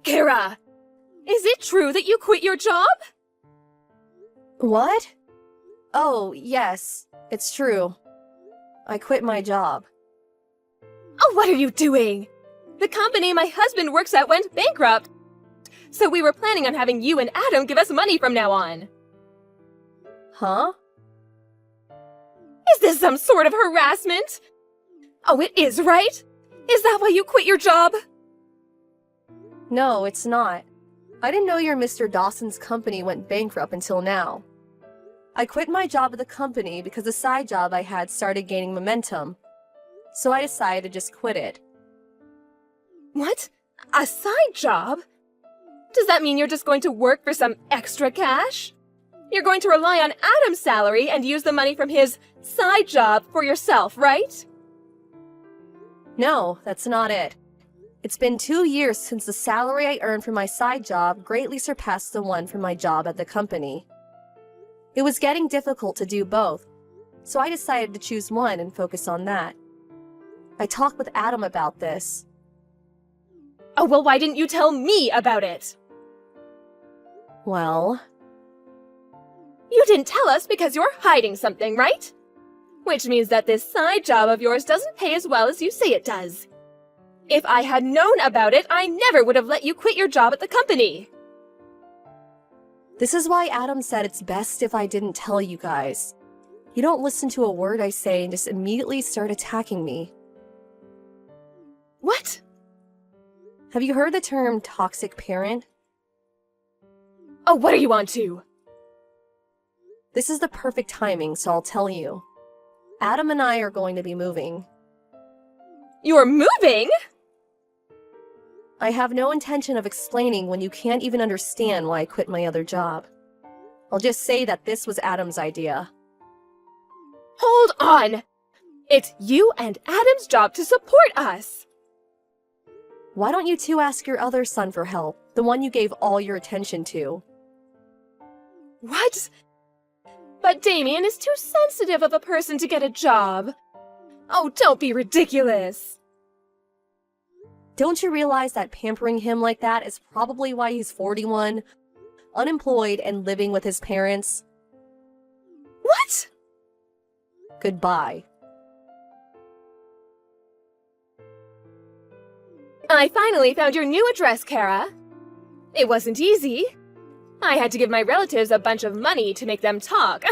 Kara, is it true that you quit your job? What? Oh, yes, it's true. I quit my job. Oh, what are you doing? The company my husband works at went bankrupt. So we were planning on having you and Adam give us money from now on. Huh? Is this some sort of harassment? Oh, it is, right? Is that why you quit your job? No, it's not. I didn't know your Mr. Dawson's company went bankrupt until now. I quit my job at the company because the side job I had started gaining momentum. So I decided to just quit it. What? A side job? Does that mean you're just going to work for some extra cash? You're going to rely on Adam's salary and use the money from his side job for yourself, right? No, that's not it. It's been 2 years since the salary I earned from my side job greatly surpassed the one from my job at the company. It was getting difficult to do both, so I decided to choose one and focus on that. I talked with Adam about this. Oh, well, why didn't you tell me about it? Well, You didn't tell us because you're hiding something, right? Which means that this side job of yours doesn't pay as well as you say it does. If I had known about it, I never would have let you quit your job at the company. this is why Adam said it's best if I didn't tell you guys. You don't listen to a word I say and just immediately start attacking me. What? Have you heard the term toxic parent? Oh, what are you on to? This is the perfect timing, so I'll tell you. Adam and I are going to be moving. You're moving? I have no intention of explaining when you can't even understand why I quit my other job. I'll just say that this was Adam's idea. Hold on! It's you and Adam's job to support us! Why don't you two ask your other son for help, the one you gave all your attention to? What? But Damien is too sensitive of a person to get a job. Oh, don't be ridiculous. Don't you realize that pampering him like that is probably why he's 41, unemployed, and living with his parents? What? Goodbye. I finally found your new address, Kara. It wasn't easy. I had to give my relatives a bunch of money to make them talk.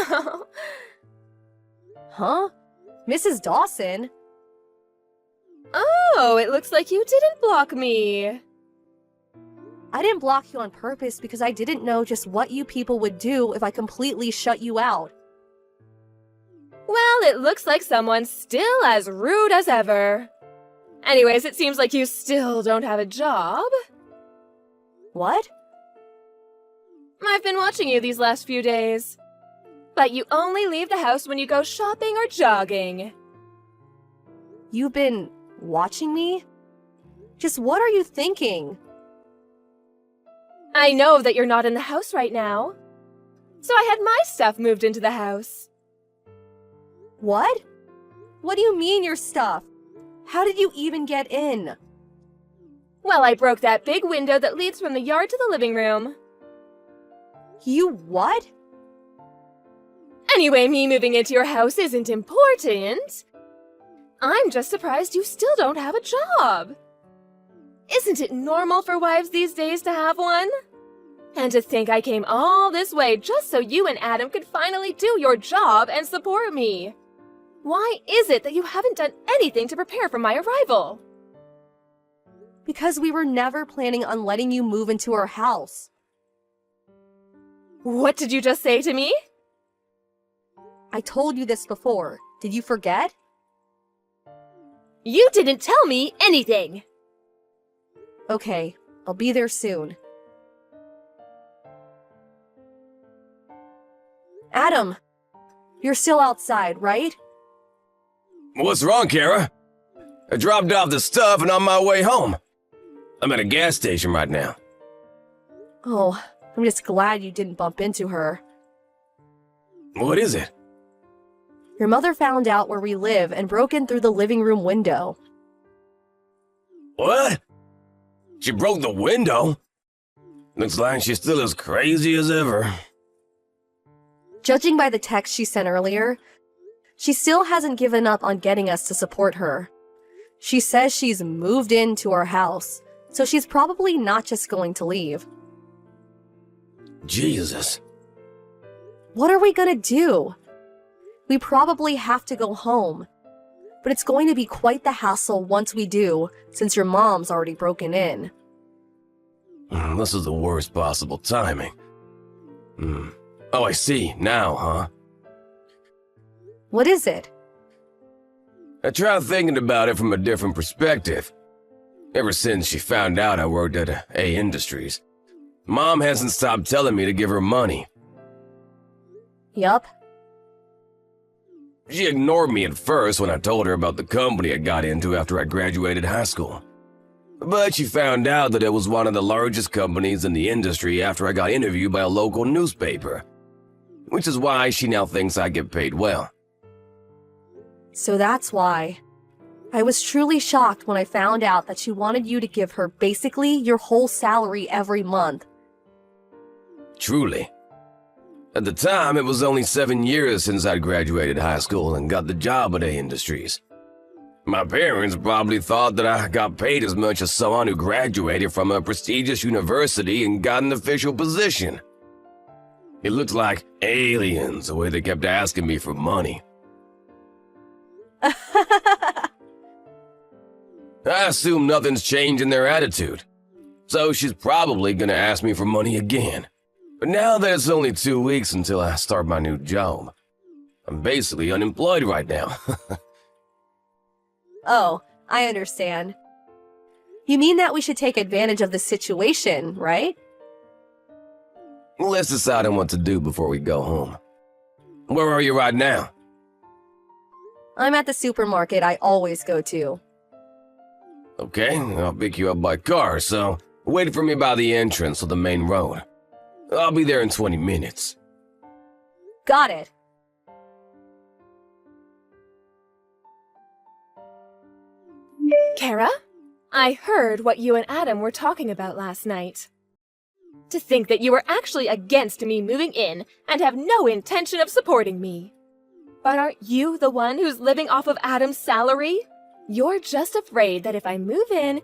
Huh? Mrs. Dawson? Oh, it looks like you didn't block me. I didn't block you on purpose because I didn't know just what you people would do if I completely shut you out. Well, it looks like someone's still as rude as ever. Anyways, it seems like you still don't have a job. What? I've been watching you these last few days. But you only leave the house when you go shopping or jogging. You've been watching me? Just what are you thinking? I know that you're not in the house right now. So I had my stuff moved into the house. What? What do you mean your stuff? How did you even get in? Well, I broke that big window that leads from the yard to the living room. You what? Anyway, me moving into your house isn't important. I'm just surprised you still don't have a job. Isn't it normal for wives these days to have one? And to think I came all this way just so you and Adam could finally do your job and support me. Why is it that you haven't done anything to prepare for my arrival? Because we were never planning on letting you move into our house. What did you just say to me? I told you this before. Did you forget? You didn't tell me anything. Okay, I'll be there soon. Adam, you're still outside, right? What's wrong, Kara? I dropped off the stuff and on my way home. I'm at a gas station right now. Oh, I'm just glad you didn't bump into her. What is it? Your mother found out where we live and broke in through the living room window. What? She broke the window? Looks like she's still as crazy as ever. Judging by the text she sent earlier, she still hasn't given up on getting us to support her. She says she's moved into our house, so she's probably not just going to leave. Jesus. What are we gonna do? We probably have to go home. But it's going to be quite the hassle once we do, since your mom's already broken in. This is the worst possible timing. Oh, I see. Now, huh? What is it? I tried thinking about it from a different perspective. Ever since she found out I worked at A Industries, Mom hasn't stopped telling me to give her money. Yup. She ignored me at first when I told her about the company I got into after I graduated high school. But she found out that it was one of the largest companies in the industry after I got interviewed by a local newspaper. Which is why she now thinks I get paid well. So that's why. I was truly shocked when I found out that she wanted you to give her basically your whole salary every month. Truly. At the time, it was only 7 years since I'd graduated high school and got the job at A Industries. My parents probably thought that I got paid as much as someone who graduated from a prestigious university and got an official position. It looked like aliens the way they kept asking me for money. I assume nothing's changed in their attitude, so she's probably gonna ask me for money again. But now that it's only 2 weeks until I start my new job, I'm basically unemployed right now. Oh, I understand. You mean that we should take advantage of the situation, right? Let's decide on what to do before we go home. Where are you right now? I'm at the supermarket I always go to. Okay, I'll pick you up by car, so wait for me by the entrance of the main road. I'll be there in 20 minutes. Got it. Kara, I heard what you and Adam were talking about last night. To think that you were actually against me moving in and have no intention of supporting me. But aren't you the one who's living off of Adam's salary? You're just afraid that if I move in,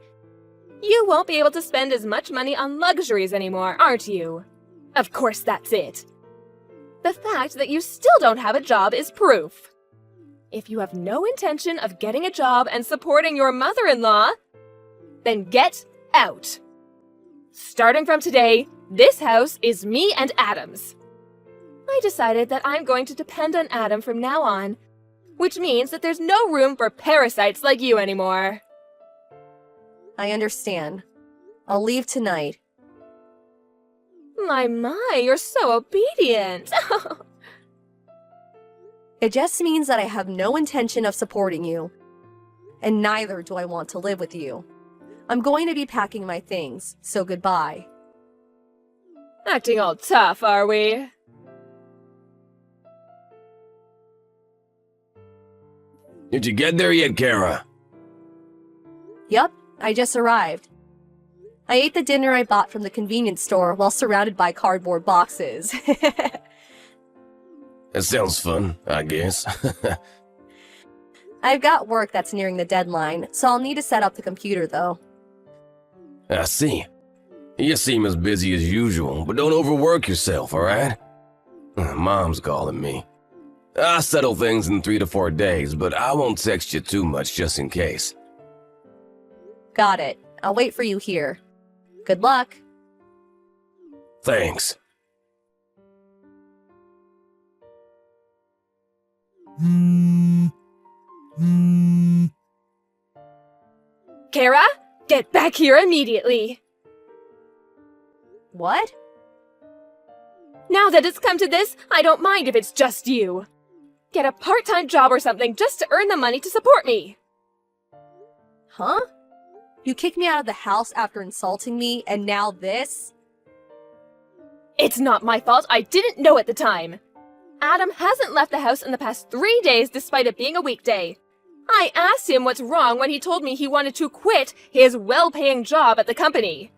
you won't be able to spend as much money on luxuries anymore, aren't you? Of course that's it. The fact that you still don't have a job is proof. If you have no intention of getting a job and supporting your mother-in-law, then get out. Starting from today, this house is me and Adam's. I decided that I'm going to depend on Adam from now on, which means that there's no room for parasites like you anymore. I understand. I'll leave tonight. My, you're so obedient. It just means that I have no intention of supporting you. And neither do I want to live with you. I'm going to be packing my things, so goodbye. Acting all tough, are we? Did you get there yet, Kara? Yup, I just arrived. I ate the dinner I bought from the convenience store while surrounded by cardboard boxes. That sounds fun, I guess. I've got work that's nearing the deadline, so I'll need to set up the computer though. I see. You seem as busy as usual, but don't overwork yourself, alright? Mom's calling me. I'll settle things in 3 to 4 days, but I won't text you too much just in case. Got it. I'll wait for you here. Good luck. Thanks. Kara, get back here immediately. What? Now that it's come to this, I don't mind if it's just you. Get a part-time job or something just to earn the money to support me. Huh? You kicked me out of the house after insulting me, and now this? It's not my fault. I didn't know at the time. Adam hasn't left the house in the past 3 days despite it being a weekday. I asked him what's wrong when he told me he wanted to quit his well-paying job at the company.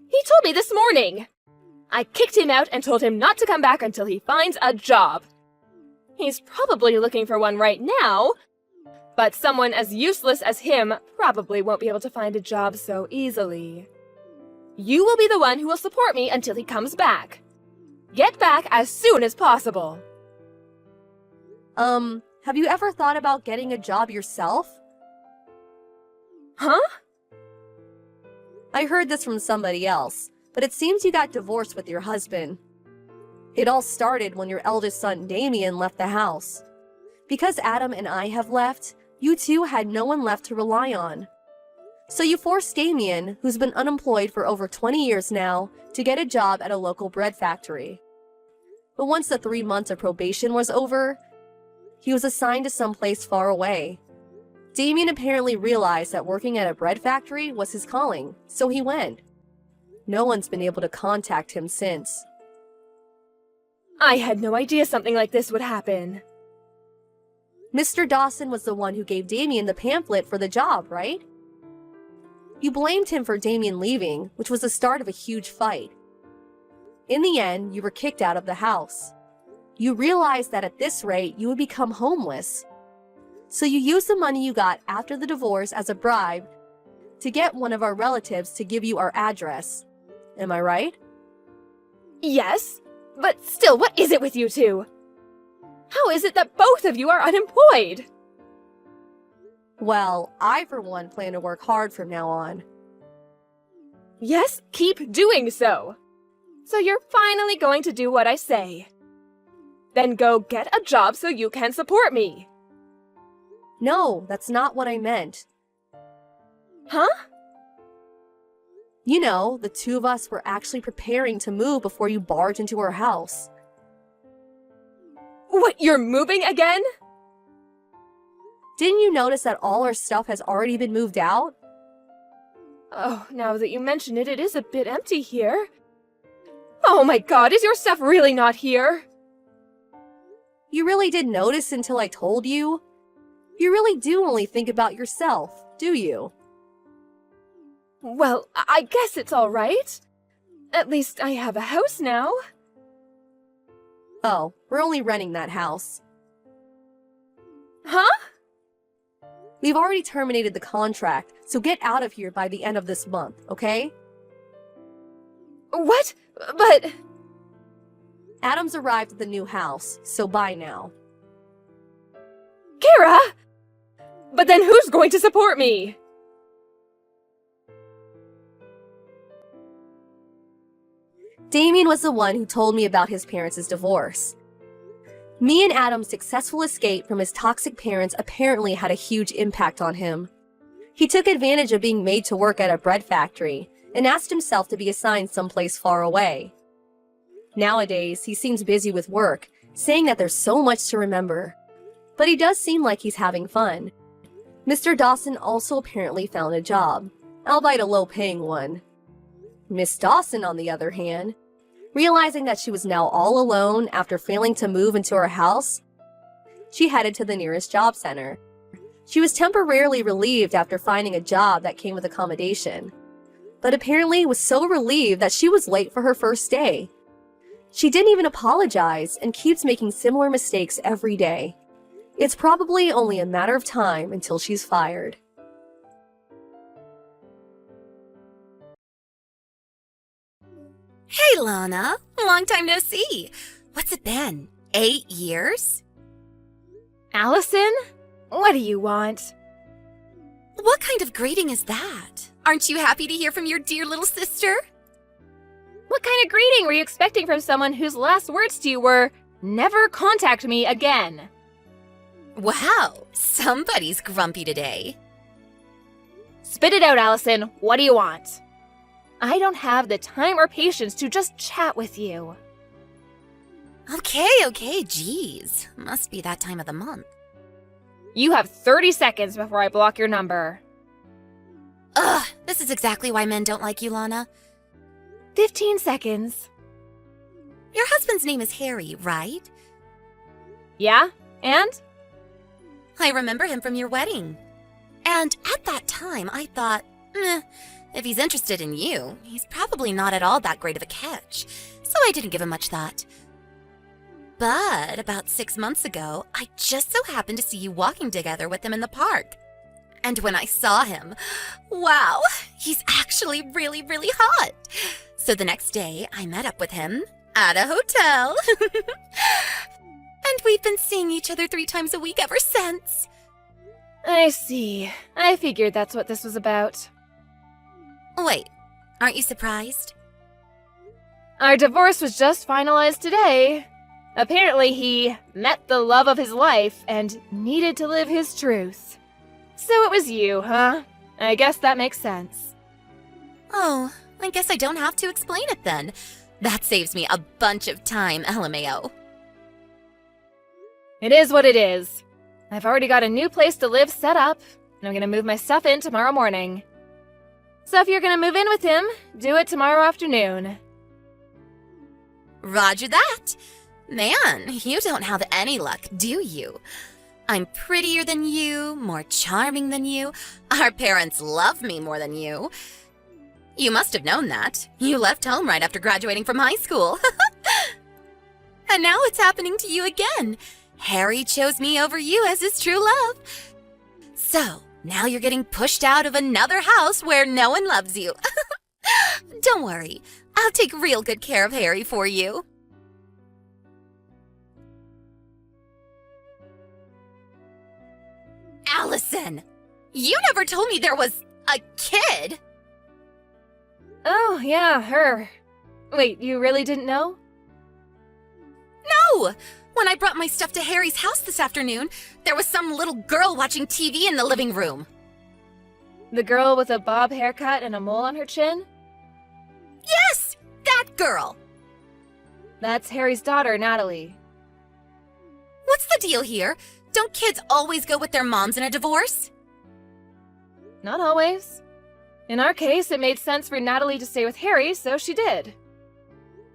He told me this morning. I kicked him out and told him not to come back until he finds a job. He's probably looking for one right now, but someone as useless as him probably won't be able to find a job so easily. You will be the one who will support me until he comes back. Get back as soon as possible. Have you ever thought about getting a job yourself? Huh? I heard this from somebody else, but it seems you got divorced with your husband. It all started when your eldest son, Damien, left the house. Because Adam and I have left, you two had no one left to rely on. So you forced Damien, who's been unemployed for over 20 years now, to get a job at a local bread factory. But once the 3 months of probation was over, he was assigned to someplace far away. Damien apparently realized that working at a bread factory was his calling, so he went. No one's been able to contact him since. I had no idea something like this would happen. Mr. Dawson was the one who gave Damien the pamphlet for the job, right? You blamed him for Damien leaving, which was the start of a huge fight. In the end, you were kicked out of the house. You realized that at this rate, you would become homeless. So you used the money you got after the divorce as a bribe to get one of our relatives to give you our address. Am I right? Yes, but still, what is it with you two? How is it that both of you are unemployed? Well, I for one plan to work hard from now on. Yes, keep doing so. So you're finally going to do what I say. Then go get a job so you can support me. No, that's not what I meant. Huh? You know, the two of us were actually preparing to move before you barged into our house. What, you're moving again? Didn't you notice that all our stuff has already been moved out? Oh, now that you mention it, it is a bit empty here. Oh my god, is your stuff really not here? You really didn't notice until I told you? You really do only think about yourself, do you? Well, I guess it's all right. At least I have a house now. Oh, we're only renting that house. Huh? We've already terminated the contract, so get out of here by the end of this month, okay? What? But... Adam's arrived at the new house, so bye now. Kara! But then who's going to support me? Damien was the one who told me about his parents' divorce. Me and Adam's successful escape from his toxic parents apparently had a huge impact on him. He took advantage of being made to work at a bread factory and asked himself to be assigned someplace far away. Nowadays, he seems busy with work, saying that there's so much to remember. But he does seem like he's having fun. Mr. Dawson also apparently found a job, albeit a low-paying one. Miss Dawson, on the other hand, realizing that she was now all alone after failing to move into her house, she headed to the nearest job center. She was temporarily relieved after finding a job that came with accommodation, but apparently was so relieved that she was late for her first day. She didn't even apologize and keeps making similar mistakes every day. It's probably only a matter of time until she's fired. Hey, Lana. Long time no see. What's it been? 8 years? Allison? What do you want? What kind of greeting is that? Aren't you happy to hear from your dear little sister? What kind of greeting were you expecting from someone whose last words to you were, "Never contact me again"? Wow, somebody's grumpy today. Spit it out, Allison. What do you want? I don't have the time or patience to just chat with you. Okay, geez. Must be that time of the month. You have 30 seconds before I block your number. Ugh, this is exactly why men don't like you, Lana. 15 seconds. Your husband's name is Harry, right? Yeah? And? I remember him from your wedding. And at that time, I thought, if he's interested in you, he's probably not at all that great of a catch. So I didn't give him much thought. But about 6 months ago, I just so happened to see you walking together with him in the park. And when I saw him, wow, he's actually really, really hot. So the next day, I met up with him at a hotel. And we've been seeing each other 3 times a week ever since. I see. I figured that's what this was about. Wait, aren't you surprised? Our divorce was just finalized today. Apparently, he met the love of his life and needed to live his truth. So it was you, huh? I guess that makes sense. Oh, I guess I don't have to explain it then. That saves me a bunch of time, LMAO. It is what it is. I've already got a new place to live set up, and I'm gonna move my stuff in tomorrow morning. So if you're gonna move in with him, do it tomorrow afternoon. Roger that. Man, you don't have any luck, do you? I'm prettier than you, more charming than you. Our parents love me more than you. You must have known that. You left home right after graduating from high school. And now it's happening to you again. Harry chose me over you as his true love. So, now you're getting pushed out of another house where no one loves you. Don't worry, I'll take real good care of Harry for you. Allison! You never told me there was a kid! Oh, yeah, her. Wait, you really didn't know? No! When I brought my stuff to Harry's house this afternoon, there was some little girl watching TV in the living room. The girl with a bob haircut and a mole on her chin? Yes! That girl! That's Harry's daughter, Natalie. What's the deal here? Don't kids always go with their moms in a divorce? Not always. In our case, it made sense for Natalie to stay with Harry, so she did.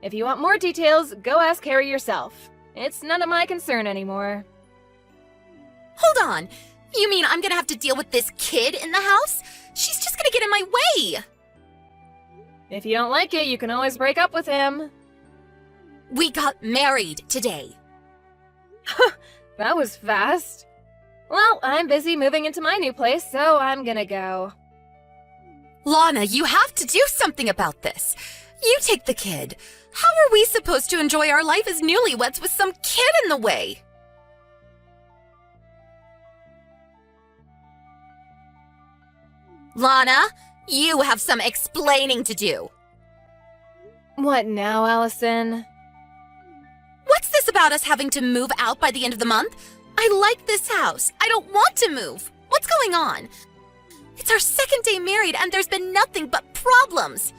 If you want more details, go ask Harry yourself. It's none of my concern anymore. Hold on! You mean I'm gonna have to deal with this kid in the house? She's just gonna get in my way! If you don't like it, you can always break up with him. We got married today. That was fast. Well, I'm busy moving into my new place, so I'm gonna go. Lana, you have to do something about this. You take the kid. How are we supposed to enjoy our life as newlyweds with some kid in the way? Lana, you have some explaining to do. What now, Allison? What's this about us having to move out by the end of the month? I like this house. I don't want to move. What's going on? It's our second day married and there's been nothing but problems.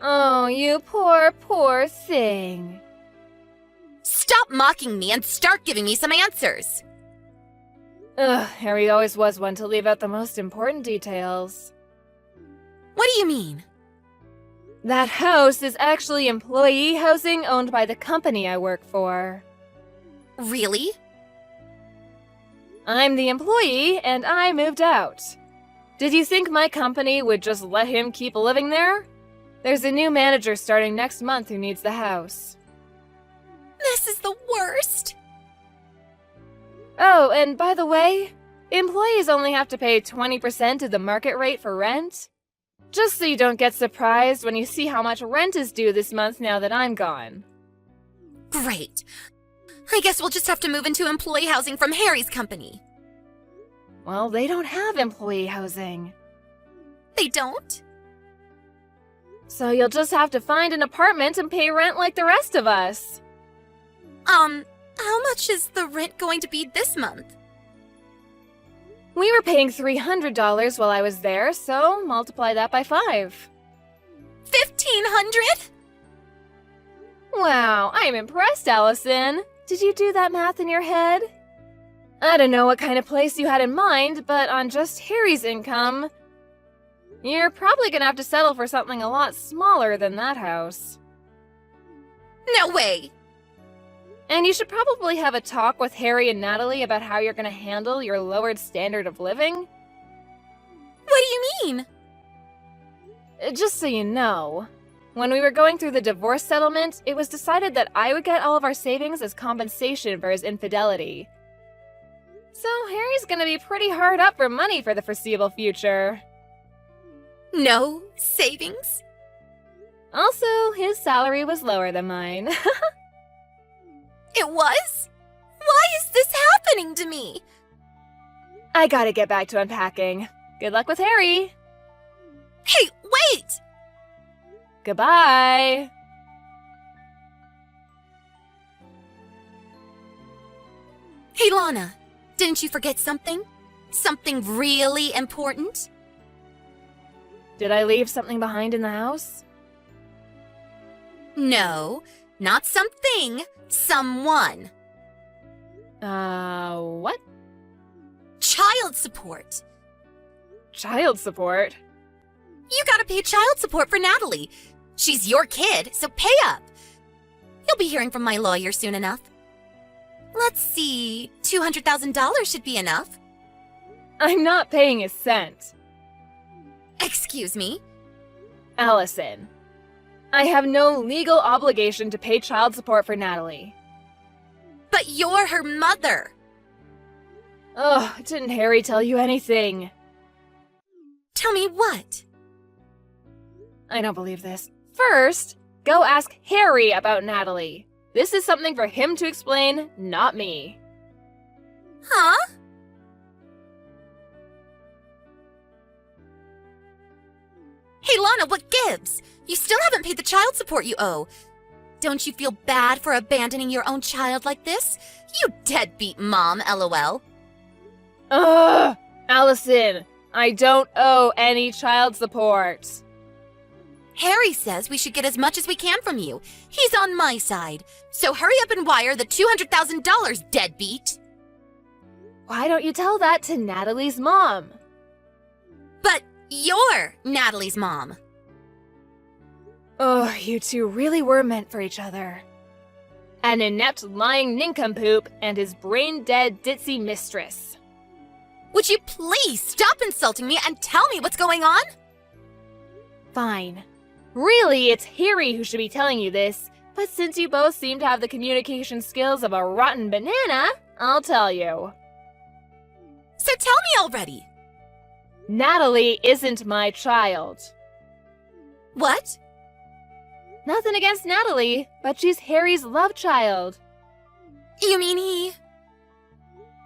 Oh, you poor, poor thing. Stop mocking me and start giving me some answers. Ugh, Harry always was one to leave out the most important details. What do you mean? That house is actually employee housing owned by the company I work for. Really? I'm the employee, and I moved out. Did you think my company would just let him keep living there? There's a new manager starting next month who needs the house. This is the worst. Oh, and by the way, employees only have to pay 20% of the market rate for rent. Just so you don't get surprised when you see how much rent is due this month now that I'm gone. Great. I guess we'll just have to move into employee housing from Harry's company. Well, they don't have employee housing. They don't? So you'll just have to find an apartment and pay rent like the rest of us. How much is the rent going to be this month? We were paying $300 while I was there, so multiply that by 5. 1,500? Wow, I'm impressed, Allison. Did you do that math in your head? I don't know what kind of place you had in mind, but on just Harry's income, you're probably gonna have to settle for something a lot smaller than that house. No way! And you should probably have a talk with Harry and Natalie about how you're gonna handle your lowered standard of living. What do you mean? Just so you know, when we were going through the divorce settlement, it was decided that I would get all of our savings as compensation for his infidelity. So Harry's gonna be pretty hard up for money for the foreseeable future. No savings? Also, his salary was lower than mine. It was? Why is this happening to me? I gotta get back to unpacking. Good luck with Harry. Hey, wait! Goodbye. Hey, Lana, didn't you forget something? Something really important? Did I leave something behind in the house? No, not something. Someone. What? Child support. Child support? You gotta pay child support for Natalie. She's your kid, so pay up. You'll be hearing from my lawyer soon enough. Let's see, $200,000 should be enough. I'm not paying a cent. Excuse me? Allison, I have no legal obligation to pay child support for Natalie. But you're her mother. Ugh, didn't Harry tell you anything? Tell me what? I don't believe this. First, go ask Harry about Natalie. This is something for him to explain, not me. Huh? Hey, Lana, what gives? You still haven't paid the child support you owe. Don't you feel bad for abandoning your own child like this? You deadbeat mom, LOL. Ugh! Allison, I don't owe any child support. Harry says we should get as much as we can from you. He's on my side. So hurry up and wire the $200,000, deadbeat. Why don't you tell that to Natalie's mom? But you're Natalie's mom. Oh, you two really were meant for each other. An inept lying nincompoop and his brain-dead ditzy mistress. Would you please stop insulting me and tell me what's going on? Fine. Really, it's Harry who should be telling you this, but since you both seem to have the communication skills of a rotten banana, I'll tell you. So tell me already. Natalie isn't my child. What? Nothing against Natalie, but she's Harry's love child. You mean he?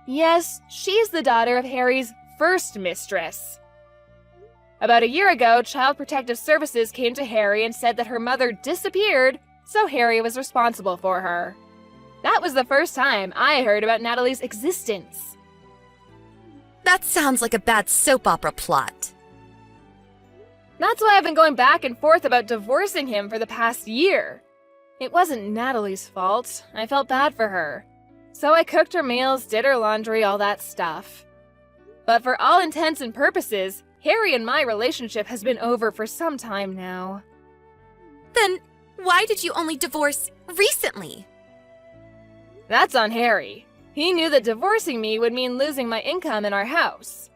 Yes, she's the daughter of Harry's first mistress. About a year ago, Child Protective Services came to Harry and said that her mother disappeared, so Harry was responsible for her. That was the first time I heard about Natalie's existence. That sounds like a bad soap opera plot. That's why I've been going back and forth about divorcing him for the past year. It wasn't Natalie's fault. I felt bad for her. So I cooked her meals, did her laundry, all that stuff. But for all intents and purposes, Harry and my relationship has been over for some time now. Then why did you only divorce recently? That's on Harry. He knew that divorcing me would mean losing my income in our house.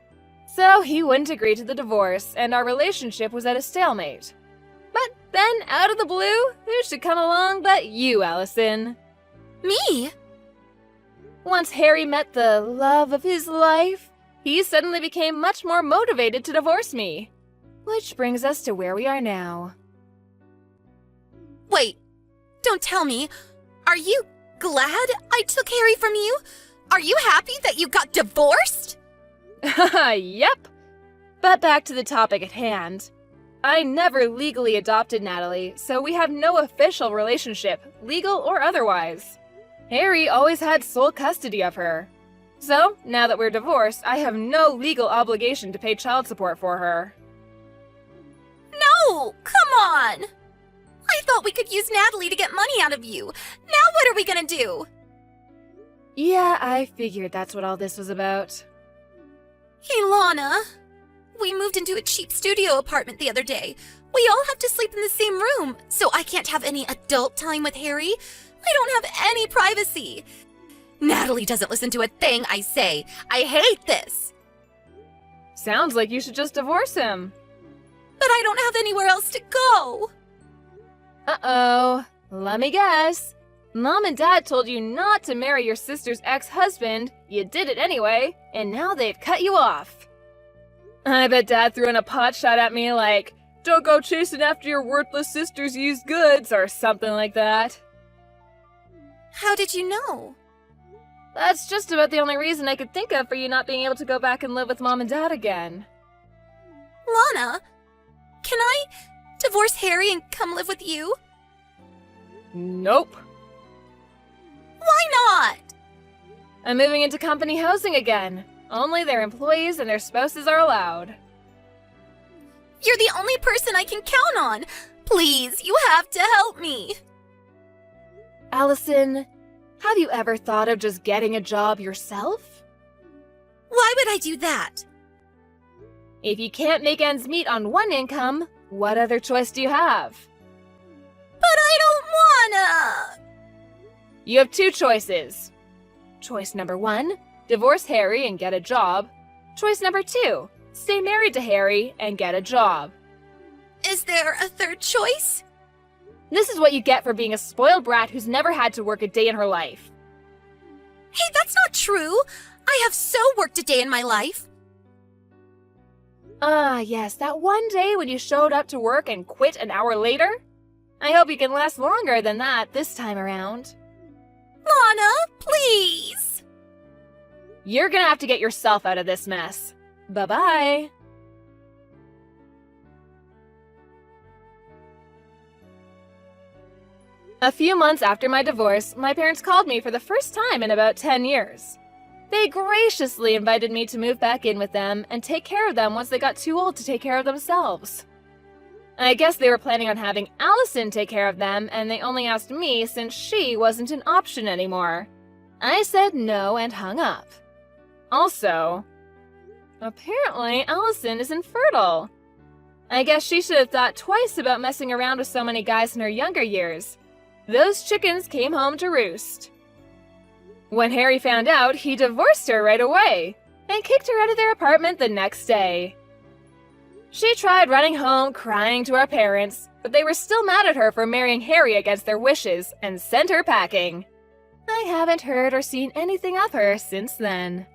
So he wouldn't agree to the divorce, and our relationship was at a stalemate. But then, out of the blue, who should come along but you, Allison? Me? Once Harry met the love of his life, he suddenly became much more motivated to divorce me. Which brings us to where we are now. Wait, don't tell me. Are you glad I took Harry from you? Are you happy that you got divorced? Yep. But back to the topic at hand. I never legally adopted Natalie, so we have no official relationship, legal or otherwise. Harry always had sole custody of her. So, now that we're divorced, I have no legal obligation to pay child support for her. No, come on. I thought we could use Natalie to get money out of you. Now what are we gonna do? Yeah, I figured that's what all this was about. Hey, Lana. We moved into a cheap studio apartment the other day. We all have to sleep in the same room, so I can't have any adult time with Harry. I don't have any privacy. Natalie doesn't listen to a thing I say. I hate this. Sounds like you should just divorce him. But I don't have anywhere else to go. Uh-oh. Let me guess. Mom and Dad told you not to marry your sister's ex-husband. You did it anyway, and now they've cut you off. I bet Dad threw in a pot shot at me like, "Don't go chasing after your worthless sister's used goods," or something like that. How did you know? That's just about the only reason I could think of for you not being able to go back and live with Mom and Dad again. Lana, can I divorce Harry and come live with you? Nope. Why not? I'm moving into company housing again. Only their employees and their spouses are allowed. You're the only person I can count on. Please, you have to help me. Allison, have you ever thought of just getting a job yourself? Why would I do that? If you can't make ends meet on one income, what other choice do you have? But I don't wanna. You have two choices. Choice number 1, divorce Harry and get a job. Choice number 2, stay married to Harry and get a job. Is there a third choice? This is what you get for being a spoiled brat who's never had to work a day in her life. Hey, that's not true. I have so worked a day in my life. Ah, yes, that one day when you showed up to work and quit an hour later? I hope you can last longer than that this time around. Lana, please. You're gonna have to get yourself out of this mess. Bye-bye. A few months after my divorce, my parents called me for the first time in about 10 years. They graciously invited me to move back in with them and take care of them once they got too old to take care of themselves. I guess they were planning on having Allison take care of them, and they only asked me since she wasn't an option anymore. I said no and hung up. Also, apparently Allison is infertile. I guess she should have thought twice about messing around with so many guys in her younger years. Those chickens came home to roost. When Harry found out, he divorced her right away and kicked her out of their apartment the next day. She tried running home crying to our parents, but they were still mad at her for marrying Harry against their wishes and sent her packing. I haven't heard or seen anything of her since then.